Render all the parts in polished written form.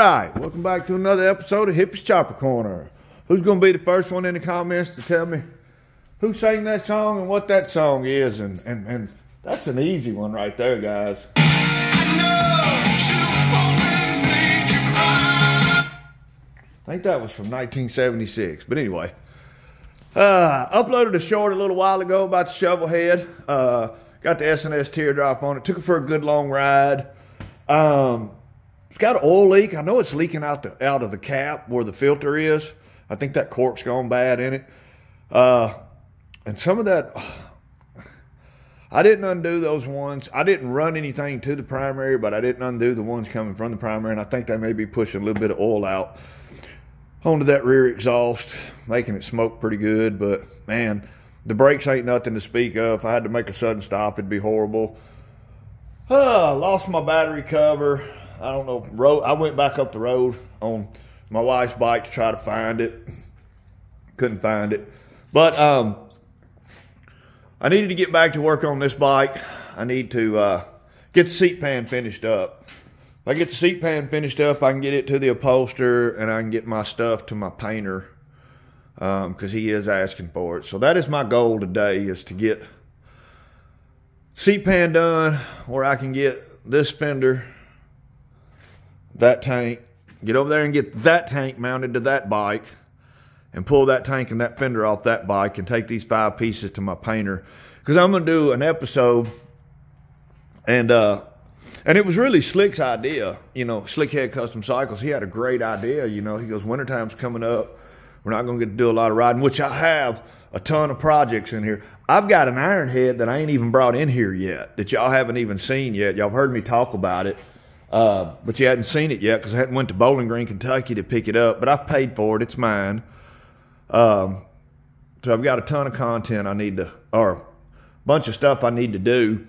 right, welcome back to another episode of Hippie's Chopper Corner. Who's going to be the first one in the comments to tell me who sang that song and what that song is? And that's an easy one right there, guys. I think that was from 1976, but anyway. Uploaded a short a little while ago about the shovel head. Got the S&S teardrop on it. Took it for a good long ride. It's got an oil leak. I know it's leaking out of the cap where the filter is. I think that cork's gone bad in it. And some of that, I didn't undo those ones. I didn't run anything to the primary, but I didn't undo the ones coming from the primary. And I think they may be pushing a little bit of oil out onto that rear exhaust, making it smoke pretty good. But man, the brakes ain't nothing to speak of. If I had to make a sudden stop, it'd be horrible. Lost my battery cover. I don't know. I went back up the road on my wife's bike to try to find it. Couldn't find it. But I needed to get back to work on this bike. I need to get the seat pan finished up. If I get the seat pan finished up, I can get it to the upholster and I can get my stuff to my painter because he is asking for it. So that is my goal today, is to get seat pan done where I can get this fender, that tank, get over there and get that tank mounted to that bike and pull that tank and that fender off that bike and take these 5 pieces to my painter. Because I'm going to do an episode, and it was really Slick's idea. You know, Slick Head Custom Cycles, he had a great idea. You know, he goes, wintertime's coming up. We're not going to get to do a lot of riding, which I have a ton of projects in here. I've got an iron head that I ain't even brought in here yet, that y'all haven't even seen yet. Y'all heard me talk about it, but you hadn't seen it yet because I hadn't went to Bowling Green, Kentucky to pick it up. But I've paid for it. It's mine. So I've got a ton of content I need to, or a bunch of stuff I need to do.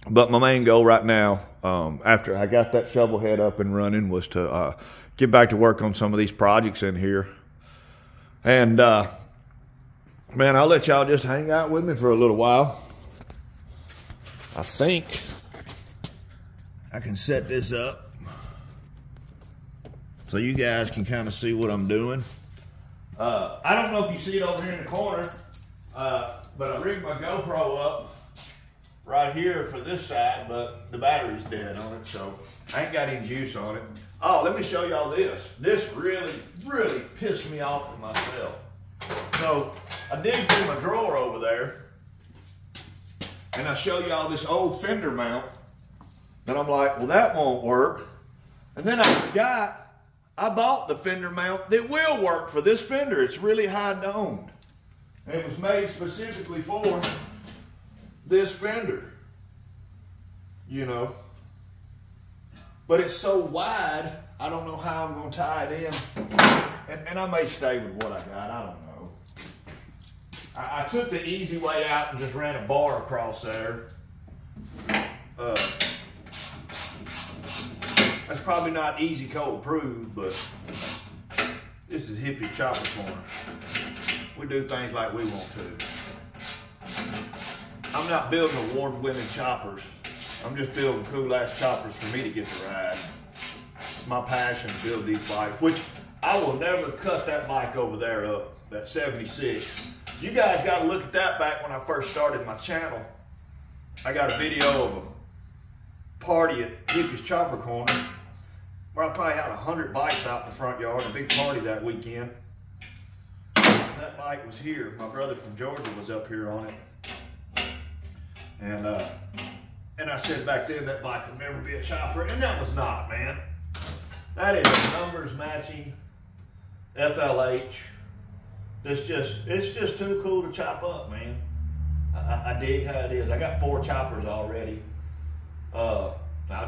But my main goal right now, after I got that shovel head up and running, was to get back to work on some of these projects in here. And man, I'll let y'all just hang out with me for a little while. I think I can set this up so you guys can kind of see what I'm doing. I don't know if you see it over here in the corner, but I rigged my GoPro up right here for this side, but the battery's dead on it, so I ain't got any juice on it. Oh, let me show y'all this. This really, really pissed me off with myself. So I dig through my drawer over there, and I show y'all this old fender mount, and I'm like, well, that won't work. And then I forgot I bought the fender mount that will work for this fender. It's really high domed. And it was made specifically for this fender, you know. But it's so wide, I don't know how I'm going to tie it in. And I may stay with what I got, I don't know. I took the easy way out and just ran a bar across there. That's probably not easy cold approved, but this is Hippie Chopper Corner. We do things like we want to. I'm not building award-winning choppers. I'm just building cool-ass choppers for me to get to ride. It's my passion to build these bikes, which I will never cut that bike over there up, that 76. You guys got to look at that back when I first started my channel. I got a video of a party at Hippie's Chopper Corner where I probably had 100 bikes out in the front yard, a big party that weekend. That bike was here. My brother from Georgia was up here on it. And I said back then that bike would never be a chopper, and that was not, man. That is numbers matching FLH. It's just too cool to chop up, man. I dig how it is. I got 4 choppers already. I'll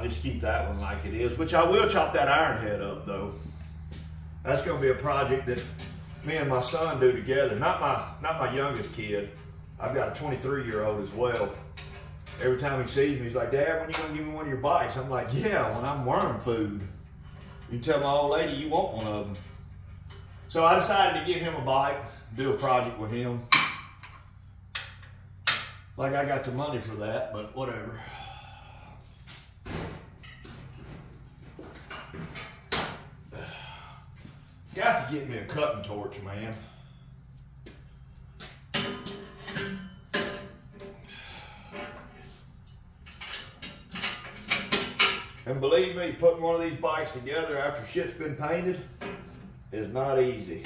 just keep that one like it is, which I will chop that iron head up though. That's gonna be a project that me and my son do together. Not my youngest kid. I've got a 23-year-old as well. Every time he sees me, he's like, Dad, when you gonna give me one of your bikes? I'm like, yeah, when I'm worm food. You tell my old lady you want one of them. So I decided to give him a bike, do a project with him. Like I got the money for that, but whatever. to get me a cutting torch, man. And believe me, putting one of these bikes together after shit's been painted is not easy.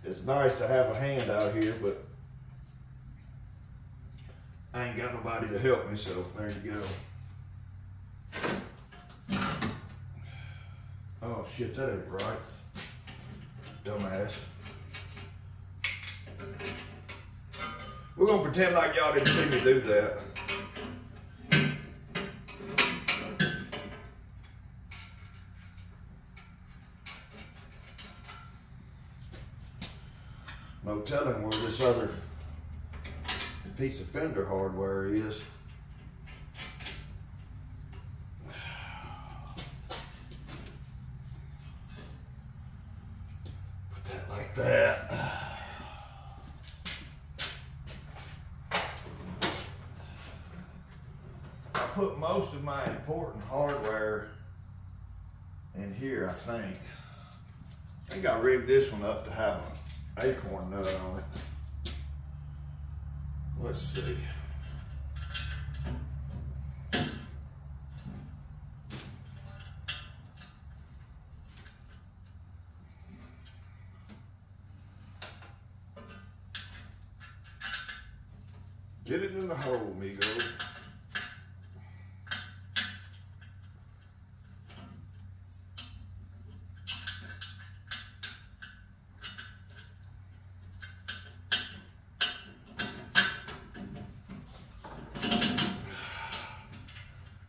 It's nice to have a hand out here, but I ain't got nobody to help me, so there you go. Oh shit, that ain't right. Dumbass. We're gonna pretend like y'all didn't see me do that. No telling where this other piece of fender hardware is. Put that like that. I put most of my important hardware in here, I think. I think I rigged this one up to have an acorn nut on it. Let's see. Get it in the hole, amigo.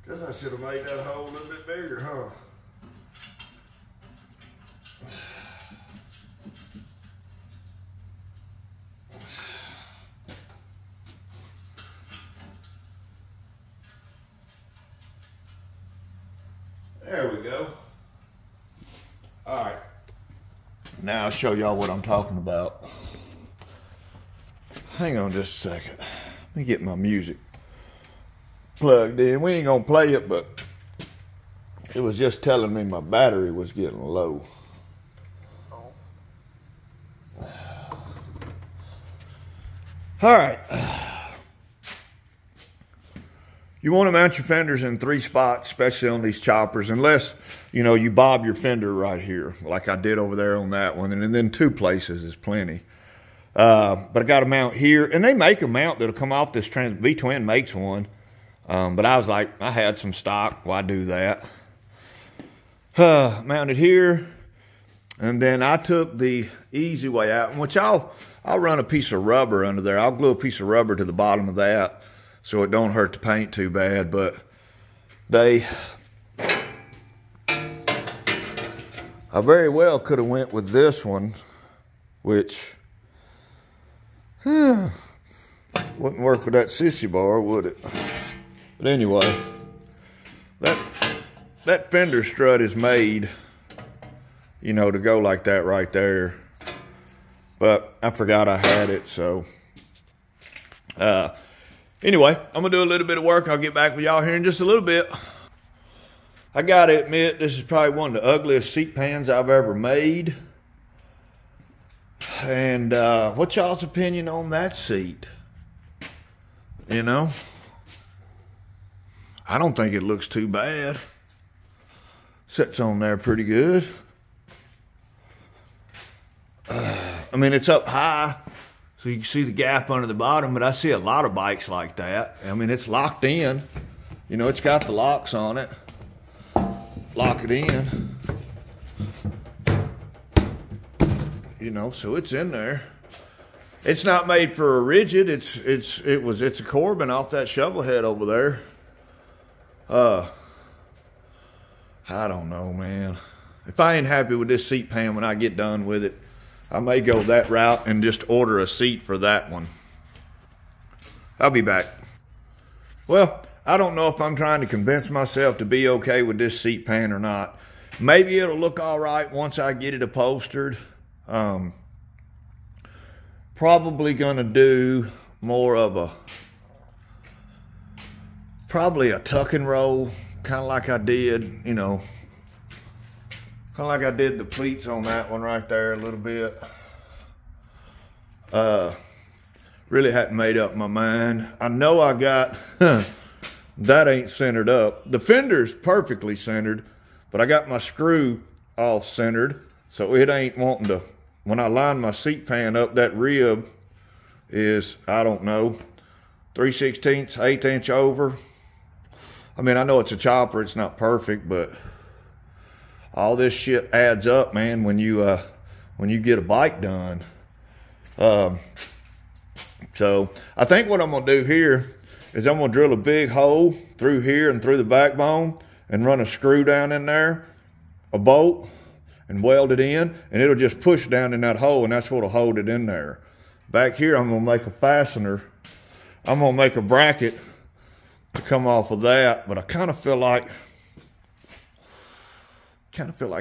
Guess I should have made that hole a little bit bigger, huh? There we go. All right. Now I'll show y'all what I'm talking about. Hang on just a second. Let me get my music plugged in. We ain't gonna play it, but it was just telling me my battery was getting low. All right. You want to mount your fenders in 3 spots, especially on these choppers, unless, you know, you bob your fender right here, like I did over there on that one, and then 2 places is plenty. But I got a mount here, and they make a mount that'll come off this V-twin makes one. But I was like, I had some stock, why do that? Mounted here, and then I took the easy way out, which I'll run a piece of rubber under there. I'll glue a piece of rubber to the bottom of that so it don't hurt the paint too bad, but I very well could have went with this one, which wouldn't work with that sissy bar, would it? But anyway, that fender strut is made, you know, to go like that right there. But I forgot I had it, so. Anyway, I'm going to do a little bit of work. I'll get back with y'all here in just a little bit. I got to admit, this is probably one of the ugliest seat pans I've ever made. And what's y'all's opinion on that seat? You know? I don't think it looks too bad. Sits on there pretty good. I mean, it's up high, so you can see the gap under the bottom, but I see a lot of bikes like that. I mean, it's locked in. You know, it's got the locks on it. Lock it in. You know, so it's in there. It's not made for a rigid. It's a Corbin off that shovel head over there. I don't know, man. If I ain't happy with this seat pan when I get done with it, I may go that route and just order a seat for that one. I'll be back. Well, I don't know if I'm trying to convince myself to be okay with this seat pan or not. Maybe it'll look all right once I get it upholstered. Probably gonna do more of probably a tuck and roll, kind of like I did, you know, Kind of like I did the pleats on that one right there a little bit. Really hadn't made up my mind. I know I got, that ain't centered up. The fender's perfectly centered, but I got my screw off centered, so it ain't wanting to, when I line my seat pan up, that rib is, I don't know, 3/16, 1/8 inch over. I mean, I know it's a chopper, it's not perfect, but all this shit adds up, man, when you get a bike done. So I think what I'm gonna do here is I'm gonna drill a big hole through here and through the backbone and run a screw down in there, a bolt, and weld it in, and it'll just push down in that hole, and that's what'll hold it in there. Back here, I'm gonna make a fastener. I'm gonna make a bracket to come off of that, but I kind of feel like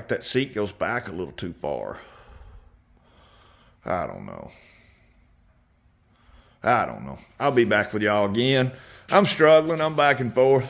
that seat goes back a little too far. I don't know. I'll be back with y'all again. I'm struggling, I'm back and forth.